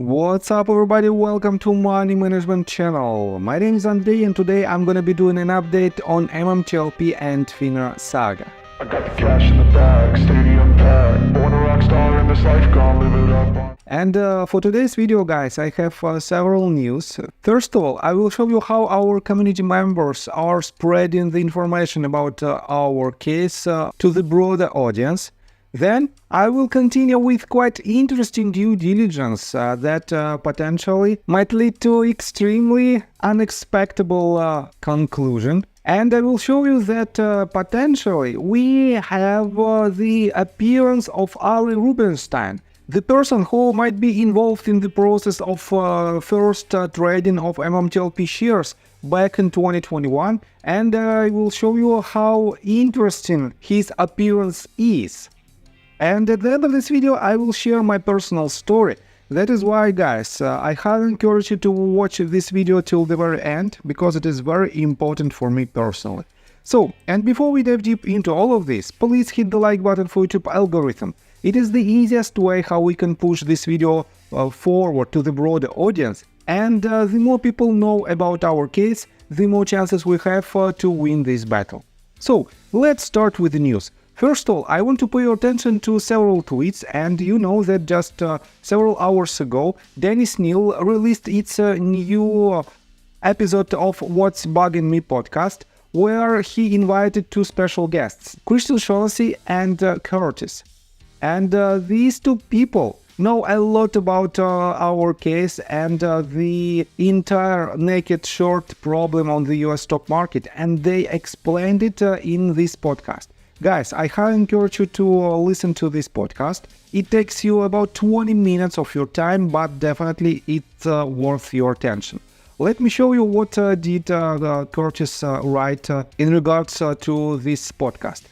What's up everybody, welcome to Money Management channel. My name is Andrei and today I'm gonna be doing an update on MMTLP and FINRA saga. I got the cash in the bag, stadium packed, born a rock star in this life, gonna live it up. And for today's video guys, I have several news. First of all, I will show you how our community members are spreading the information about our case to the broader audience. Then I will continue with quite interesting due diligence that potentially might lead to extremely unexpected conclusion. And I will show you that potentially we have the appearance of Ari Rubenstein, the person who might be involved in the process of first trading of MMTLP shares back in 2021. And I will show you how interesting his appearance is. And at the end of this video, I will share my personal story. That is why, guys, I highly encourage you to watch this video till the very end, because it is very important for me personally. So, and before we dive deep into all of this, please hit the like button for YouTube algorithm. It is the easiest way how we can push this video forward to the broader audience. And the more people know about our case, the more chances we have to win this battle. So, let's start with the news. First of all, I want to pay your attention to several tweets, and you know that just several hours ago, Dennis Neal released its new episode of What's Bugging Me podcast, where he invited two special guests, Christian Shaughnessy and Curtis. And these two people know a lot about our case and the entire naked short problem on the US stock market, and they explained it in this podcast. Guys, I highly encourage you to listen to this podcast. It takes you about 20 minutes of your time, but definitely it's worth your attention. Let me show you what did Curtis write in regards to this podcast.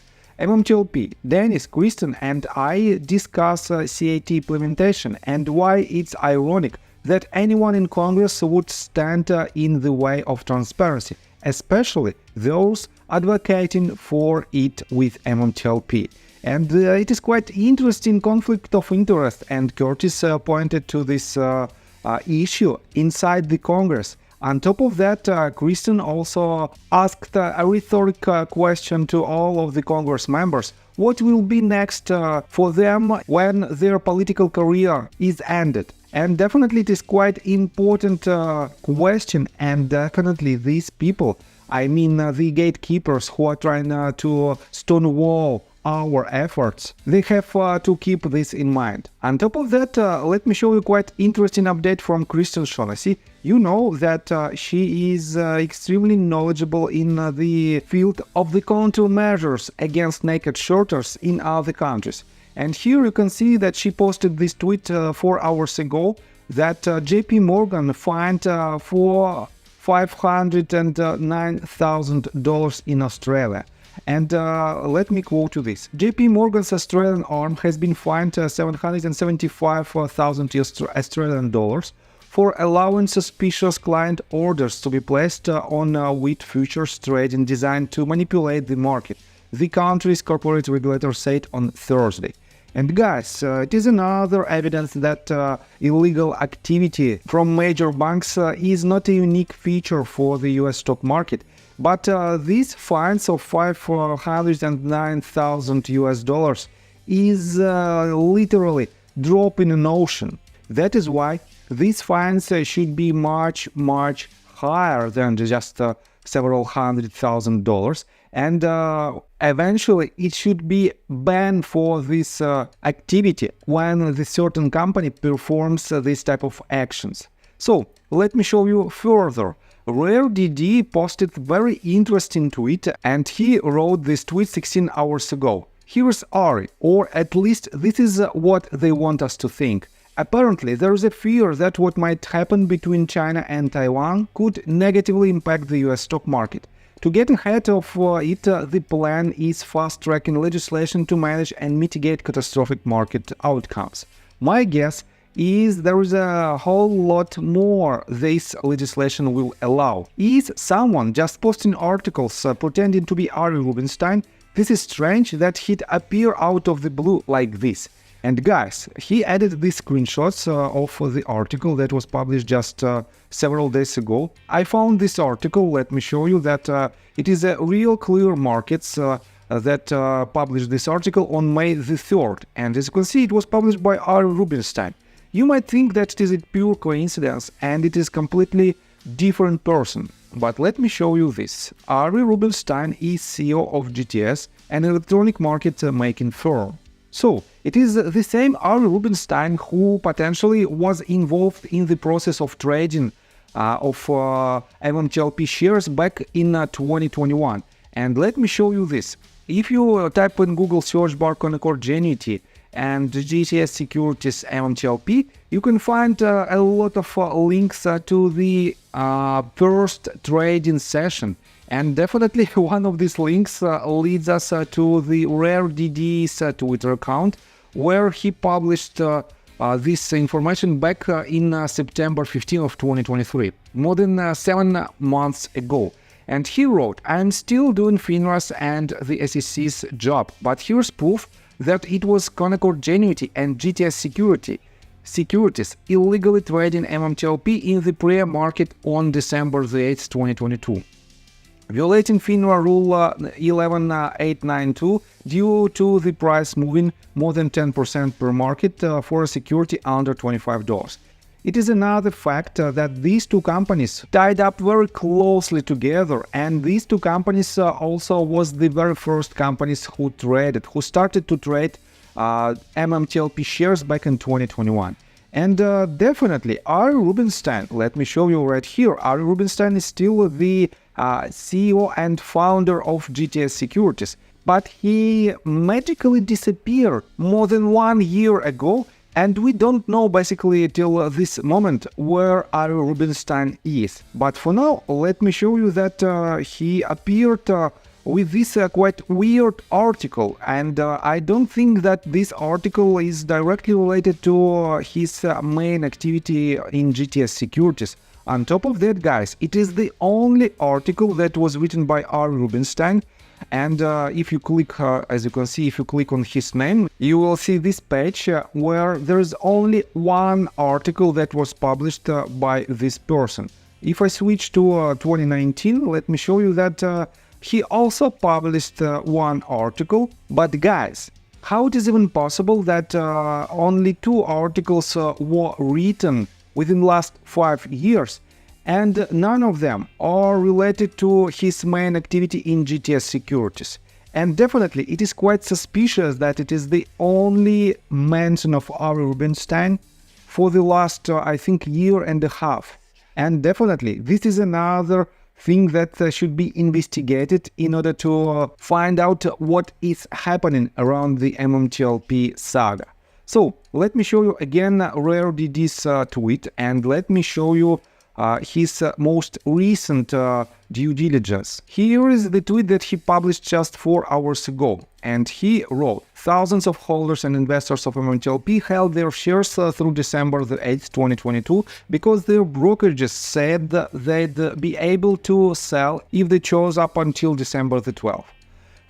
MMTLP, Dennis, Kristen and I discuss CAT implementation and why it's ironic that anyone in Congress would stand in the way of transparency, especially those advocating for it with MMTLP. And it is quite interesting conflict of interest, and Curtis pointed to this issue inside the Congress. On top of that, Kristen also asked a rhetorical question to all of the Congress members. What will be next for them when their political career is ended? And definitely it is quite important question, and definitely these people, I mean the gatekeepers who are trying to stonewall our efforts, they have to keep this in mind. On top of that, let me show you quite interesting update from Christian Shaughnessy. You know that she is extremely knowledgeable in the field of the countermeasures against naked shorters in other countries. And here you can see that she posted this tweet 4 hours ago that JP Morgan fined for $509,000 in Australia. And let me quote you this. JP Morgan's Australian arm has been fined $775,000 Australian dollars for allowing suspicious client orders to be placed on wheat futures trading designed to manipulate the market, the country's corporate regulator said on Thursday. And guys, it is another evidence that illegal activity from major banks is not a unique feature for the US stock market, but these fines of $509,000 is literally drop in an ocean. That is why these fines should be much higher than just several $100,000, and eventually it should be banned for this activity when the certain company performs this type of actions. So let me show you further. RareDD posted very interesting tweet, and he wrote this tweet 16 hours ago. Here's Ari, or at least this is what they want us to think. Apparently, there is a fear that what might happen between China and Taiwan could negatively impact the US stock market. To get ahead of it, the plan is fast-tracking legislation to manage and mitigate catastrophic market outcomes. My guess is there is a whole lot more this legislation will allow. Is someone just posting articles pretending to be Ari Rubenstein? This is strange that he'd appear out of the blue like this. And guys, he added these screenshots of the article that was published just several days ago. I found this article, let me show you that it is a Real Clear Markets that published this article on May the 3rd. And as you can see, it was published by Rubenstein. You might think that it is a pure coincidence and it is completely different person. But let me show you this. Ari Rubenstein is CEO of GTS, an electronic market making firm. So, it is the same Ari Rubenstein who potentially was involved in the process of trading of MMTLP shares back in 2021. And let me show you this. If you type in Google search bar Concorgenuity and GTS Securities MMTLP, you can find a lot of links to the first trading session. And definitely one of these links leads us to the Rare DD's Twitter account, where he published this information back in September 15 of 2023, more than 7 months ago. And he wrote, "I'm still doing FINRA's and the SEC's job, but here's proof that it was Concorgenuity and GTS Securities illegally trading MMTLP in the pre-market on December the 8th, 2022. Violating FINRA Rule 11892 due to the price moving more than 10% per market for a security under $25. It is another fact that these two companies tied up very closely together, and these two companies also was the very first companies who started to trade MMTLP shares back in 2021. And definitely, Ari Rubenstein, let me show you right here, Ari Rubenstein is still the CEO and founder of GTS Securities, but he magically disappeared more than 1 year ago, and we don't know basically till this moment where Ari Rubenstein is. But for now, let me show you that he appeared with this quite weird article, and I don't think that this article is directly related to his main activity in GTS Securities. On top of that, guys, it is the only article that was written by Ari Rubenstein, and if you click, as you can see, if you click on his name, you will see this page where there is only one article that was published by this person. If I switch to 2019, let me show you that he also published one article. But guys, how it is even possible that only 2 articles were written within the last 5 years, and none of them are related to his main activity in GTS Securities? And definitely it is quite suspicious that it is the only mention of Ari Rubenstein for the last, I think, year and a half. And definitely this is another thing that should be investigated in order to find out what is happening around the MMTLP saga. So let me show you again Rare DD's tweet, and let me show you his most recent due diligence. Here is the tweet that he published just 4 hours ago, and he wrote, "Thousands of holders and investors of MMTLP held their shares through December the 8th, 2022 because their brokerages said they'd be able to sell if they chose up until December the 12th.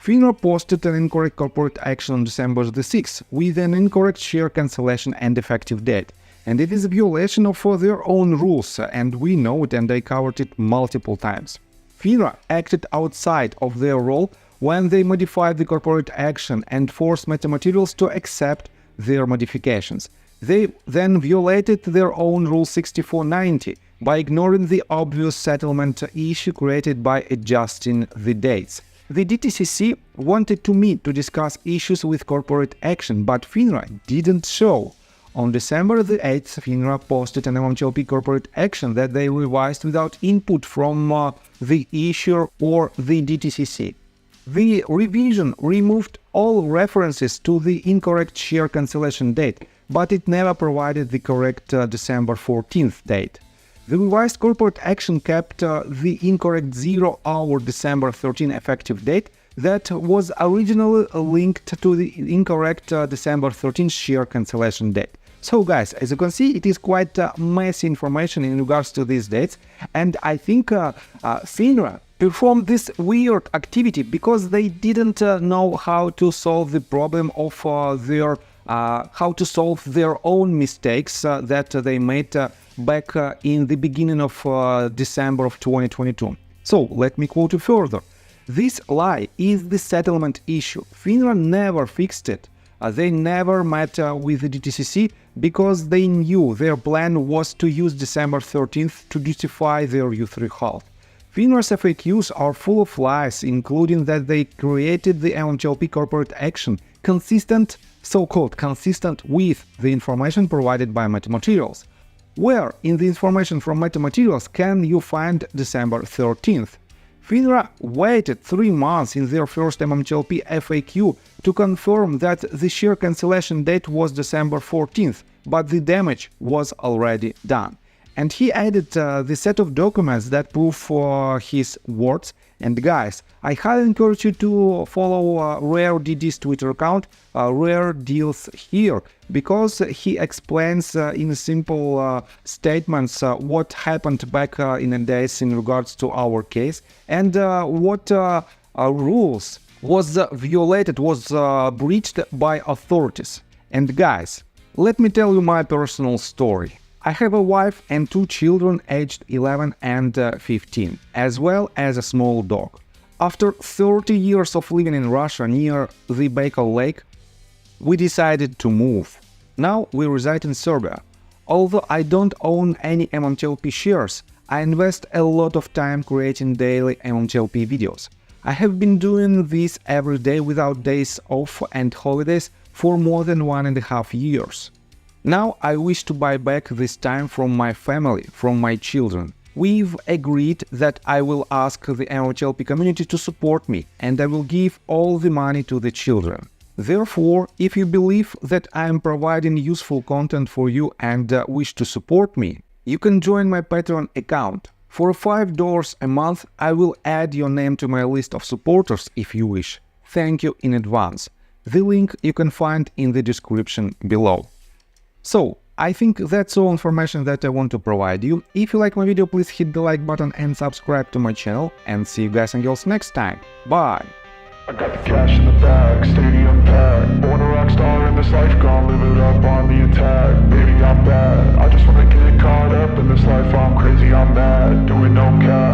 FINRA posted an incorrect corporate action on December the 6th with an incorrect share cancellation and effective date. And it is a violation of their own rules, and we know it, and I covered it multiple times. FINRA acted outside of their role when they modified the corporate action and forced MetaMaterials to accept their modifications. They then violated their own Rule 6490 by ignoring the obvious settlement issue created by adjusting the dates. The DTCC wanted to meet to discuss issues with corporate action, but FINRA didn't show. On December the 8th, FINRA posted an MMTLP corporate action that they revised without input from the issuer or the DTCC. The revision removed all references to the incorrect share cancellation date, but it never provided the correct December 14th date. The revised corporate action kept the incorrect 0-hour December 13 effective date that was originally linked to the incorrect December 13 share cancellation date. So guys, as you can see, it is quite messy information in regards to these dates, and I think FINRA performed this weird activity because they didn't know how to solve the problem of their how to solve their own mistakes that they made back in the beginning of December of 2022. So let me quote you further. This lie is the settlement issue. FINRA never fixed it. They never met with the DTCC because they knew their plan was to use December 13th to justify their U3 halt. FINRA's FAQs are full of lies, including that they created the MMTLP corporate action consistent, so-called consistent with the information provided by metamaterials. Where in the information from metamaterials can you find December 13th? FINRA waited 3 months in their first MMTLP FAQ to confirm that the share cancellation date was December 14th, but the damage was already done. And he added the set of documents that prove his words. And guys, I highly encourage you to follow Rare DD's Twitter account, Rare Deals Here, because he explains in simple statements what happened back in the days in regards to our case and what rules was violated, was breached by authorities. And guys, let me tell you my personal story. I have a wife and 2 children aged 11 and 15, as well as a small dog. After 30 years of living in Russia near the Baikal Lake, we decided to move. Now we reside in Serbia. Although I don't own any MMTLP shares, I invest a lot of time creating daily MMTLP videos. I have been doing this every day without days off and holidays for more than 1.5 years. Now I wish to buy back this time from my family, from my children. We've agreed that I will ask the MMTLP community to support me and I will give all the money to the children. Therefore, if you believe that I am providing useful content for you and wish to support me, you can join my Patreon account. For $5 a month, I will add your name to my list of supporters if you wish. Thank you in advance. The link you can find in the description below. So, I think that's all information that I want to provide you. If you like my video, please hit the like button and subscribe to my channel. And see you guys and girls next time. Bye! I got the cash in the bag, stadium packed. Born a rock star in this life, gonna live it up on the attack. Baby, I'm bad, I just wanna get caught up in this life, I'm crazy, I'm mad, doing no cap.